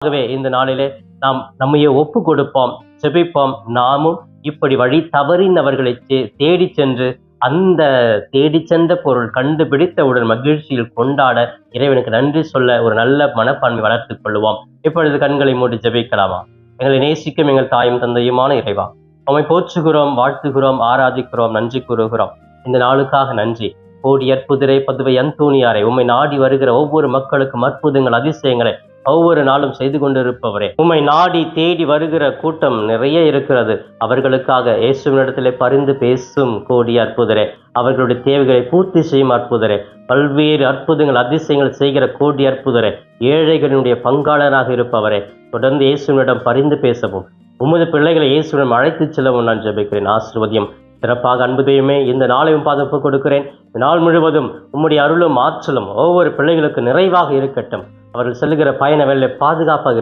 ஆகவே இந்த நாளிலே நாம் நம்மையே ஒப்பு கொடுப்போம், செபிப்போம். நாமும் இப்படி வழி தவறினவர்களை தேடி சென்று அந்த தேடி சென்ற பொருள் கண்டுபிடித்தவுடன் மகிழ்ச்சியில் கொண்டாட இறைவனுக்கு நன்றி சொல்ல ஒரு நல்ல மனப்பான்மை வளர்த்துக் கொள்வோம். இப்பொழுது கண்களை மூடி ஜெபிக்கலாமா? எங்களை நேசிக்கும் எங்கள் தாயும் தந்தையுமான இறைவா, உம்மை போற்றுகிறோம், வாழ்த்துகிறோம், ஆராதிக்கிறோம், நன்றி கூறுகிறோம். இந்த நாளுக்காக நன்றி. கோடி அற்புதரை பதுவை அந்தோணியாரை, உம்மை நாடி வருகிற ஒவ்வொரு மக்களுக்கும் அற்புதங்கள் அதிசயங்களை ஒவ்வொரு நாளும் செய்து கொண்டிருப்பவரே, உம்மை நாடி தேடி வருகிற கூட்டம் நிறைய இருக்கிறது. அவர்களுக்காக இயேசுவினிடத்திலே பரிந்து பேசும் கோடி அற்புதரே, அவர்களுடைய தேவைகளை பூர்த்தி செய்யும் அற்புதரே, பல்வேறு அற்புதங்கள் அதிசயங்கள் செய்கிற கோடி அற்புதரே, ஏழைகளினுடைய பங்காளராக இருப்பவரே, தொடர்ந்து இயேசுவினிடம் பரிந்து பேசவும் உமது பிள்ளைகளை இயேசுவிடம் அழைத்து செல்லவும் நான் ஜெபிக்கிறேன். ஆசீர்வதியும். சிறப்பாக அன்பு தெய்வமே, இந்த நாளையும் பாதுகாப்பு கொடுக்கிறேன். இந்த நாள் முழுவதும் உம்முடைய அருளும் ஆற்றலும் ஒவ்வொரு பிள்ளைகளுக்கு நிறைவாக இருக்கட்டும். அவர்கள் செல்லுகிற பயண வேலை பாதுகாப்பாக